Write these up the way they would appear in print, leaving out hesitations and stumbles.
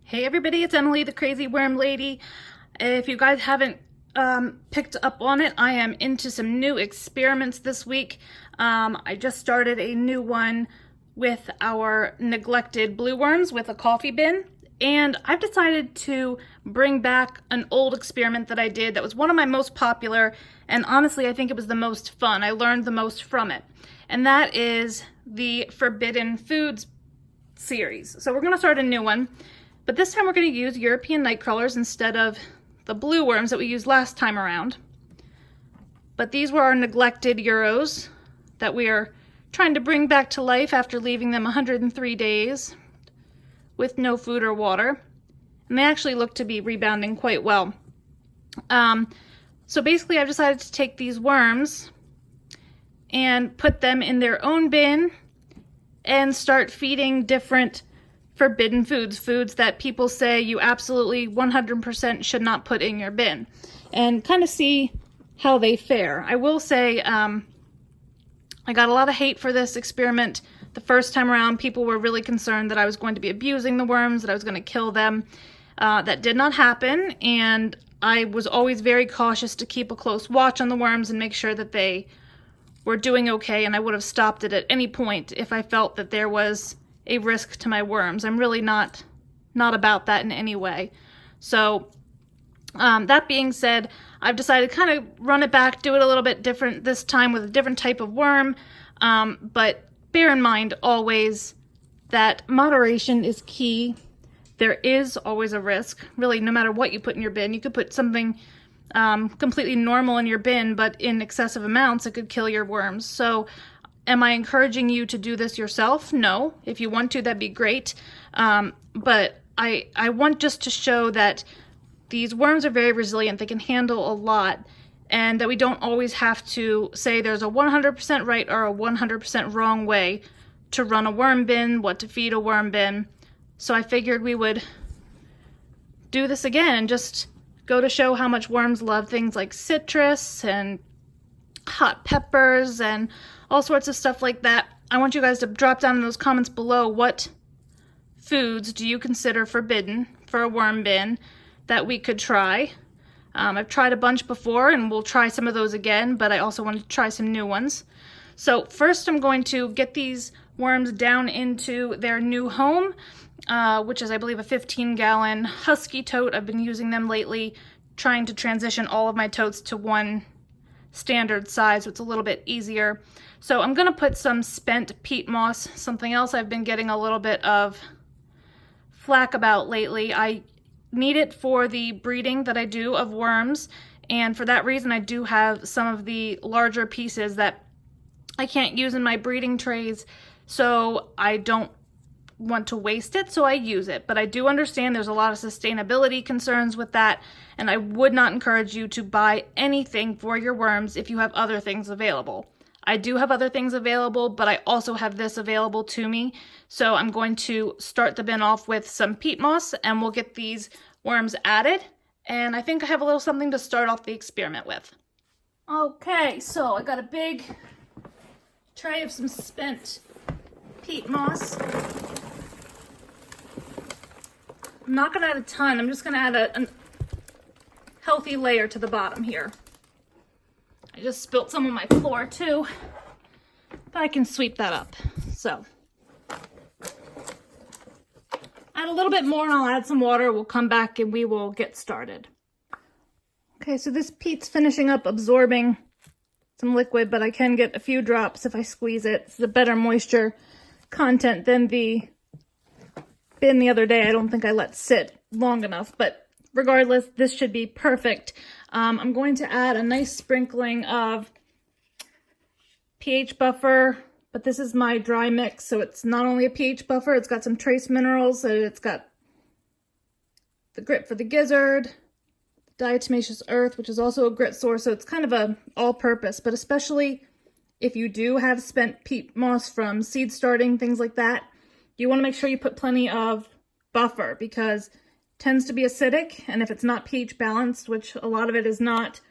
Hey everybody, it's Emily, the Crazy Worm Lady. If you guys haven't picked up on it, I am into some new experiments this week. I just started a new one with our neglected blue worms with a coffee bin. And I've decided to bring back an old experiment that I did that was one of my most popular, and honestly I think it was the most fun. I learned the most from it. And that is the Forbidden Foods series. So we're going to start a new one. But this time we're going to use European night crawlers instead of the blue worms that we used last time around. But these were our neglected Euros that we are trying to bring back to life after leaving them 103 days with no food or water. And they actually look to be rebounding quite well. So basically I've decided to take these worms and put them in their own bin and start feeding different forbidden foods, foods that people say you absolutely 100% should not put in your bin, and kind of see how they fare. I will say I got a lot of hate for this experiment the first time around. People were really concerned that I was going to be abusing the worms, that I was going to kill them. That did not happen, and I was always very cautious to keep a close watch on the worms and make sure that they were doing okay, and I would have stopped it at any point if I felt that there was a risk to my worms. I'm really not about that in any way. So that being said, I've decided to kind of run it back, do it a little bit different this time with a different type of worm. But bear in mind always that moderation is key. There is always a risk, really, no matter what you put in your bin. You could put something completely normal in your bin, but in excessive amounts, it could kill your worms. So am I encouraging you to do this yourself? No. If you want to, that'd be great. But I want just to show that these worms are very resilient. They can handle a lot, and that we don't always have to say there's a 100% right or a 100% wrong way to run a worm bin, what to feed a worm bin. So I figured we would do this again and just go to show how much worms love things like citrus and hot peppers and all sorts of stuff like that. I want you guys to drop down in those comments below, what foods do you consider forbidden for a worm bin that we could try. I've tried a bunch before and we'll try some of those again, but I also want to try some new ones. So first I'm going to get these worms down into their new home, which is I believe a 15-gallon husky tote. I've been using them lately, trying to transition all of my totes to one standard size, so it's a little bit easier. So I'm gonna put some spent peat moss, something else I've been getting a little bit of flack about lately. I need it for the breeding that I do of worms, and for that reason I do have some of the larger pieces that I can't use in my breeding trays, so I don't want to waste it, so I use it. But I do understand there's a lot of sustainability concerns with that, and I would not encourage you to buy anything for your worms if you have other things available. I do have other things available, but I also have this available to me. So I'm going to start the bin off with some peat moss, and we'll get these worms added. And I think I have a little something to start off the experiment with. Okay, so I got a big tray of some spent peat moss. I'm not going to add a ton. I'm just going to add a healthy layer to the bottom here. I just spilt some on my floor too, but I can sweep that up. So add a little bit more and I'll add some water. We'll come back and we will get started. Okay, so this peat's finishing up absorbing some liquid, but I can get a few drops if I squeeze it. It's a better moisture content than the bin the other day. I don't think I let sit long enough, but regardless, this should be perfect. I'm going to add a nice sprinkling of pH buffer, but this is my dry mix, so it's not only a pH buffer, it's got some trace minerals, so it's got the grit for the gizzard, diatomaceous earth, which is also a grit source, so it's kind of a all-purpose, but especially if you do have spent peat moss from seed starting, things like that, you want to make sure you put plenty of buffer because it tends to be acidic, and if it's not pH balanced, which a lot of it is not,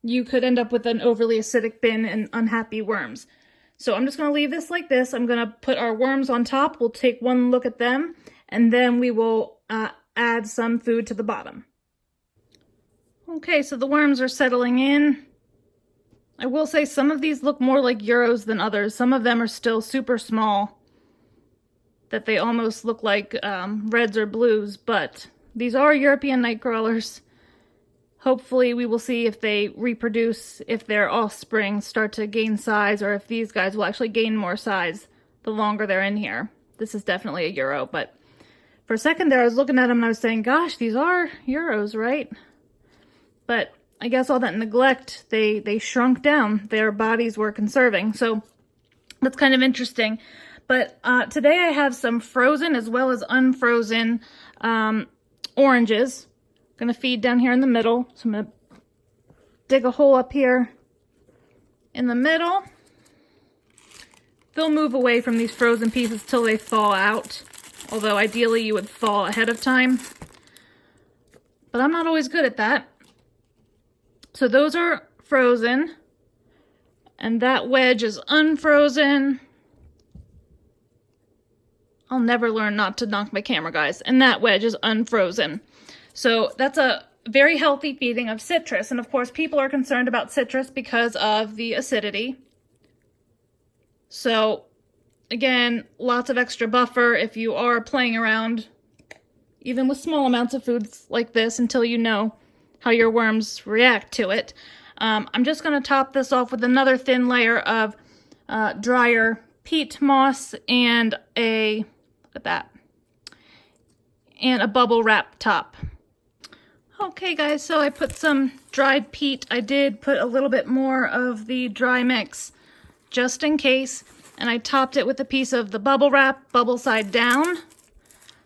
you could end up with an overly acidic bin and unhappy worms. So I'm just going to leave this like this. I'm going to put our worms on top. We'll take one look at them, and then we will add some food to the bottom. Okay, so the worms are settling in. I will say some of these look more like Euros than others. Some of them are still super small, that they almost look like reds or blues, but these are European night crawlers. Hopefully we will see if they reproduce, if their offspring start to gain size, or if these guys will actually gain more size the longer they're in here. This is definitely a Euro, but for a second there I was looking at them and I was saying, gosh, these are Euros, right? But I guess all that neglect, they shrunk down. Their bodies were conserving, so that's kind of interesting. But today I have some frozen as well as unfrozen oranges. I'm gonna feed down here in the middle. So I'm gonna dig a hole up here in the middle. They'll move away from these frozen pieces till they thaw out. Although ideally you would thaw ahead of time. But I'm not always good at that. So those are frozen. And that wedge is unfrozen. I'll never learn not to knock my camera, guys. And that wedge is unfrozen. So that's a very healthy feeding of citrus. And of course, people are concerned about citrus because of the acidity. So again, lots of extra buffer if you are playing around, even with small amounts of foods like this, until you know how your worms react to it. I'm just going to top this off with another thin layer of drier peat moss and look at that, and a bubble wrap top. Okay guys, so I put some dried peat. I did put a little bit more of the dry mix just in case, and I topped it with a piece of the bubble wrap, bubble side down,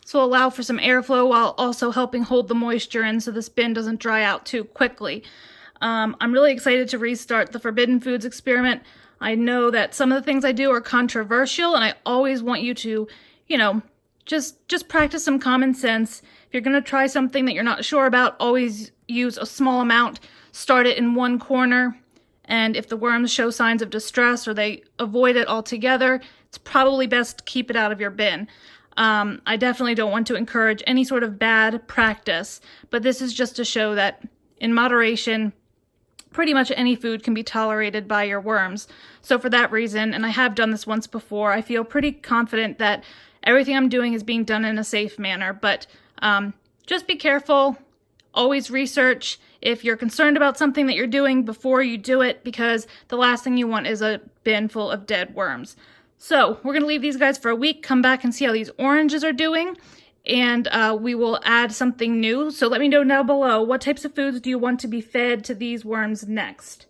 so allow for some airflow while also helping hold the moisture in so this bin doesn't dry out too quickly. I'm really excited to restart the Forbidden Foods experiment. I know that some of the things I do are controversial, and I always want you to, you know, just practice some common sense. If you're going to try something that you're not sure about, always use a small amount. Start it in one corner, and if the worms show signs of distress or they avoid it altogether, it's probably best to keep it out of your bin. I definitely don't want to encourage any sort of bad practice, but this is just to show that in moderation, pretty much any food can be tolerated by your worms. So for that reason, and I have done this once before, I feel pretty confident that everything I'm doing is being done in a safe manner. But just be careful. Always research if you're concerned about something that you're doing before you do it, because the last thing you want is a bin full of dead worms. So we're going to leave these guys for a week, come back and see how these oranges are doing, and we will add something new. So let me know down below, what types of foods do you want to be fed to these worms next?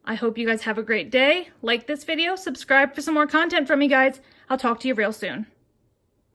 I hope you guys have a great day. Like this video, subscribe for some more content from me, guys. I'll talk to you real soon.